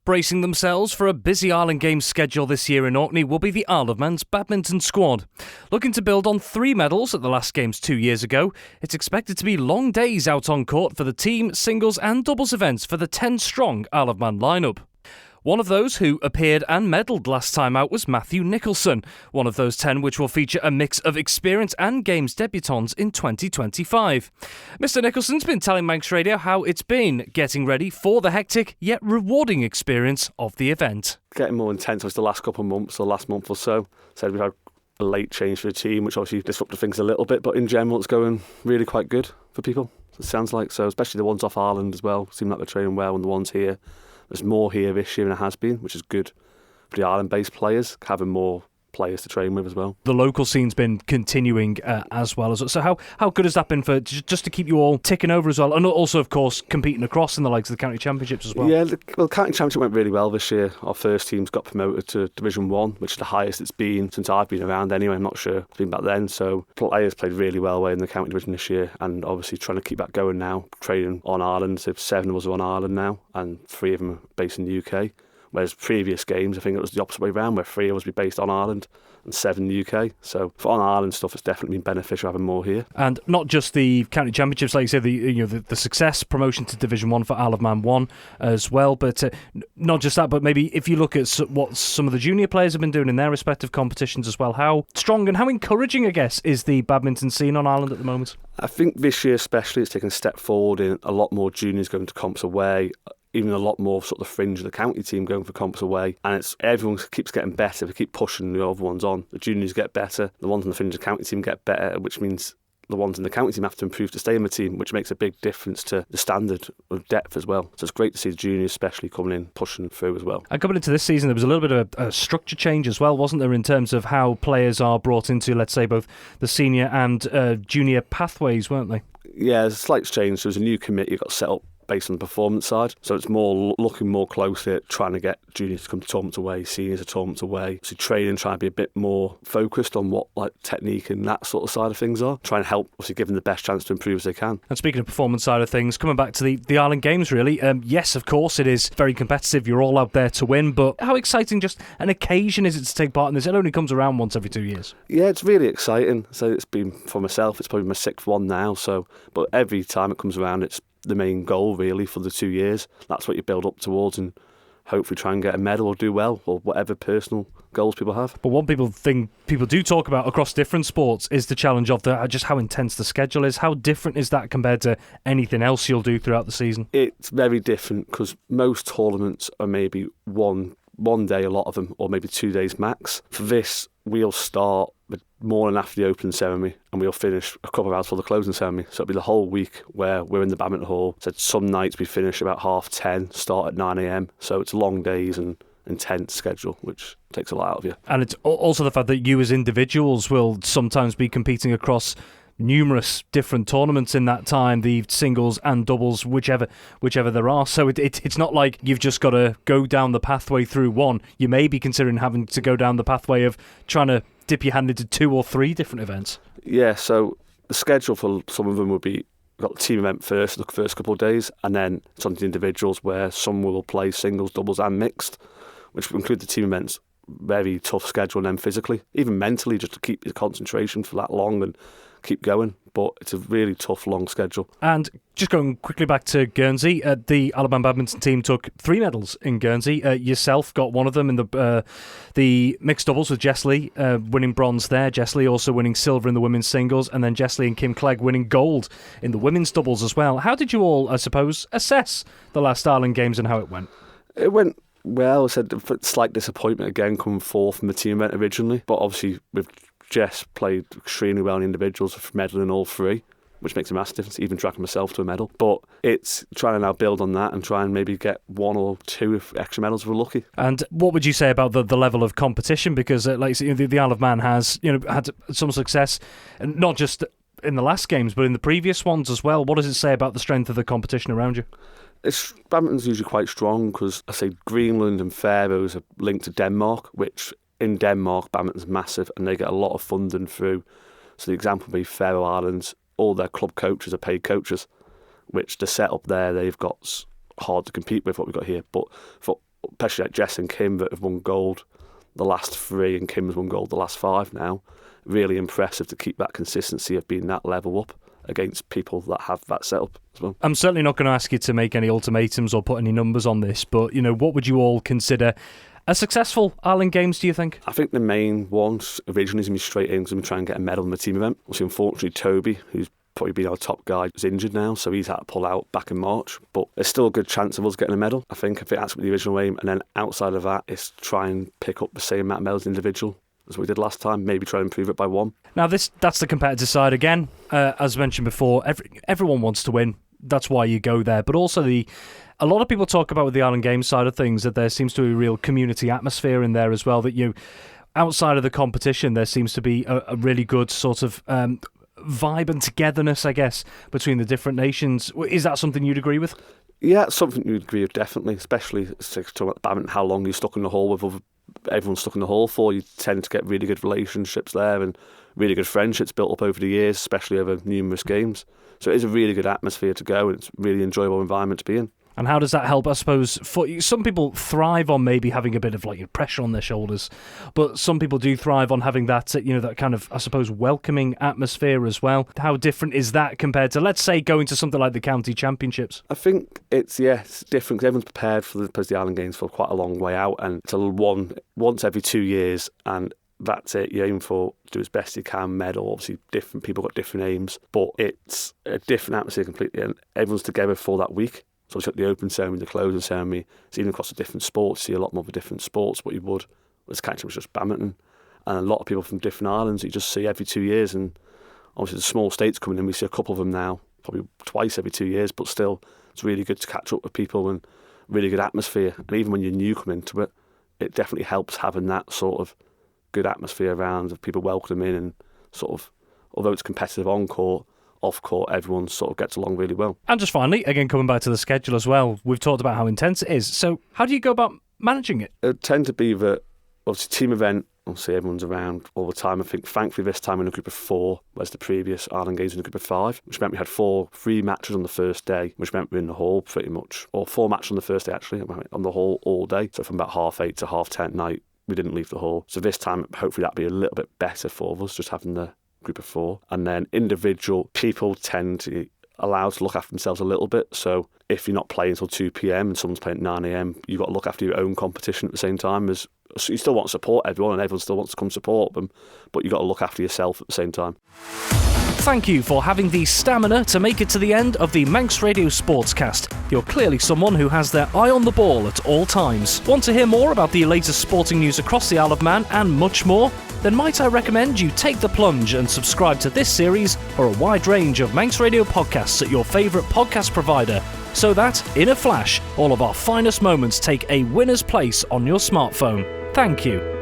Bracing themselves for a busy Island Games schedule this year in Orkney will be the Isle of Man's badminton squad. Looking to build on 3 medals at the last Games 2 years ago, it's expected to be long days out on court for the team, singles and doubles events for the 10-strong Isle of Man lineup. One of those who appeared and medalled last time out was Matthew Nicholson, one of those 10 which will feature a mix of experience and Games debutants in 2025. Mr. Nicholson's been telling Manx Radio how it's been getting ready for the hectic yet rewarding experience of the event. Getting more intense was the last couple of months, or last month or so. Said we've had a late change for the team, which obviously disrupted things a little bit, but in general it's going really quite good for people, it sounds like. So especially the ones off Ireland as well, seem like they're training well, and the ones here. There's more here this year than there has been, which is good for the Ireland-based players, having more players to train with as well. The local scene's been continuing as well. So how good has that been for just to keep you all ticking over as well? And also, of course, competing across in the likes of the county championships as well. Yeah, the county championship went really well this year. Our first team's got promoted to Division 1, which is the highest it's been since I've been around anyway. I'm not sure it's been back then. So players played really well away in the county division this year, and obviously trying to keep that going now, training on Ireland. So 7 of us are on Ireland now, and 3 of them are based in the UK. Whereas previous games, I think it was the opposite way around, where 3 of us were based on Ireland and 7 in the UK. So for on Ireland stuff, it's definitely been beneficial having more here. And not just the county championships, like you said, the success promotion to Division 1 for Isle of Man 1 as well. But not just that, but maybe if you look at what some of the junior players have been doing in their respective competitions as well, how strong and how encouraging, I guess, is the badminton scene on Ireland at the moment? I think this year especially it's taken a step forward in a lot more juniors going to comps away, even a lot more sort of the fringe of the county team going for comps away, and everyone keeps getting better. We keep pushing the other ones on. The juniors get better, the ones in the fringe of the county team get better, which means the ones in the county team have to improve to stay in the team, which makes a big difference to the standard of depth as well. So it's great to see the juniors especially coming in, pushing through as well. And coming into this season, there was a little bit of a structure change as well, wasn't there, in terms of how players are brought into, let's say, both the senior and junior pathways, weren't they? Yeah, there's a slight change. There's a new committee that got set up based on the performance side. So it's more looking more closely at trying to get juniors to come to tournaments away, seniors to tournaments away. So training, trying to be a bit more focused on what like technique and that sort of side of things are. Trying to help, obviously, give them the best chance to improve as they can. And speaking of performance side of things, coming back to the Island Games, really, yes, of course, it is very competitive. You're all out there to win, but how exciting just an occasion is it to take part in this? It only comes around once every 2 years. Yeah, it's really exciting. So it's been, for myself, it's probably my 6th one now. So, but every time it comes around, it's the main goal really for the 2 years. That's what you build up towards, and hopefully try and get a medal or do well, or whatever personal goals people have. But one thing people do talk about across different sports is the challenge of just how intense the schedule is. How different is that compared to anything else you'll do throughout the season? It's very different because most tournaments are maybe one day, a lot of them, or maybe 2 days max. For this, we'll start the morning after the opening ceremony and we'll finish a couple of hours for the closing ceremony. So it'll be the whole week where we're in the badminton hall. So some nights we finish about 10:30, start at 9 a.m. So it's long days and intense schedule, which takes a lot out of you. And it's also the fact that you as individuals will sometimes be competing across numerous different tournaments in that time, the singles and doubles, whichever there are. So it's not like you've just got to go down the pathway through one. You may be considering having to go down the pathway of trying to dip your hand into 2 or 3 different events. Yeah, so the schedule for some of them will be, we've got the team event first, the first couple of days, and then it's on the individuals where some will play singles, doubles and mixed, which will include the team events. Very tough schedule, and then physically, even mentally, just to keep your concentration for that long and keep going. But it's a really tough, long schedule. And just going quickly back to Guernsey, the Isle of Man badminton team took 3 medals in Guernsey. Yourself got one of them in the mixed doubles with Jess Lee, winning bronze there. Jess Lee also winning silver in the women's singles, and then Jess Lee and Kim Clegg winning gold in the women's doubles as well. How did you all, I suppose, assess the last Island Games and how it went? It went well. I said slight disappointment again coming 4th from the team event originally, but obviously with Jess played extremely well in individuals for medaling all 3, which makes a massive difference, even tracking myself to a medal. But it's trying to now build on that and try and maybe get 1 or 2 extra medals if we're lucky. And what would you say about the level of competition? Because like the Isle of Man has had some success, and not just in the last games, but in the previous ones as well. What does it say about the strength of the competition around you? Badminton's usually quite strong because I say Greenland and Faroes are linked to Denmark, which in Denmark, badminton's massive and they get a lot of funding through. So the example would be Faroe Islands, all their club coaches are paid coaches, which the setup there, they've got hard to compete with what we've got here. But for especially like Jess and Kim that have won gold the last 3 and Kim has won gold the last 5 now. Really impressive to keep that consistency of being that level up against people that have that setup as well. I'm certainly not going to ask you to make any ultimatums or put any numbers on this, but, what would you all consider a successful Island Games, do you think? I think the main one originally is going to be straight in to try and get a medal in the team event. Obviously, unfortunately, Toby, who's probably been our top guy, is injured now, so he's had to pull out back in March. But there's still a good chance of us getting a medal. I think that's the original aim. And then outside of that, is try and pick up the same amount of medals individual as we did last time, maybe try and improve it by 1. Now, that's the competitive side again. As mentioned before, everyone wants to win. That's why you go there. But also a lot of people talk about with the Island Games side of things that there seems to be a real community atmosphere in there as well, that outside of the competition, there seems to be a really good sort of vibe and togetherness, I guess, between the different nations. Is that something you'd agree with? Yeah, it's something you'd agree with, definitely, especially talking about badminton, how long you're stuck in the hall with everyone's stuck in the hall for. You tend to get really good relationships there and really good friendships built up over the years, especially over numerous games. So it is a really good atmosphere to go, and it's a really enjoyable environment to be in. And how does that help, I suppose? For some people thrive on maybe having a bit of pressure on their shoulders, but some people do thrive on having that, that kind of, I suppose, welcoming atmosphere as well. How different is that compared to, let's say, going to something like the county championships? I think it's different because everyone's prepared for the Island Games for quite a long way out, and it's once every 2 years, and that's it. You aim for do as best you can, medal. Obviously, different people got different aims, but it's a different atmosphere completely, and everyone's together for that week. So it's like the open ceremony, the closing ceremony. It's even across the different sports. You see a lot more of the different sports, what you would. This catch was just badminton. And a lot of people from different islands you just see every 2 years. And obviously the small states coming in, we see a couple of them now, probably twice every 2 years. But still, it's really good to catch up with people and really good atmosphere. And even when you're new coming into it, it definitely helps having that sort of good atmosphere around of people welcoming and sort of, although it's competitive on court, off court, everyone sort of gets along really well. And just finally, again, coming back to the schedule as well, we've talked about how intense it is. So how do you go about managing it? It would tend to be that, obviously, team event, obviously everyone's around all the time. I think, thankfully, this time we're in a group of 4, whereas the previous Island Games in a group of 5, which meant we had 3 matches on the first day, which meant we were in the hall pretty much, or 4 matches on the first day, actually, on the hall all day. So from about 8:30 to 10:30 at night, we didn't leave the hall. So this time, hopefully, that'll be a little bit better for us, just having the group of 4. And then individual people tend to be allowed to look after themselves a little bit. So if you're not playing until 2 p.m. and someone's playing at 9 a.m, you've got to look after your own competition at the same time. So you still want to support everyone and everyone still wants to come support them, but you've got to look after yourself at the same time. Thank you for having the stamina to make it to the end of the Manx Radio Sportscast. You're clearly someone who has their eye on the ball at all times. Want to hear more about the latest sporting news across the Isle of Man and much more? Then might I recommend you take the plunge and subscribe to this series or a wide range of Manx Radio podcasts at your favourite podcast provider, so that, in a flash, all of our finest moments take a winner's place on your smartphone. Thank you.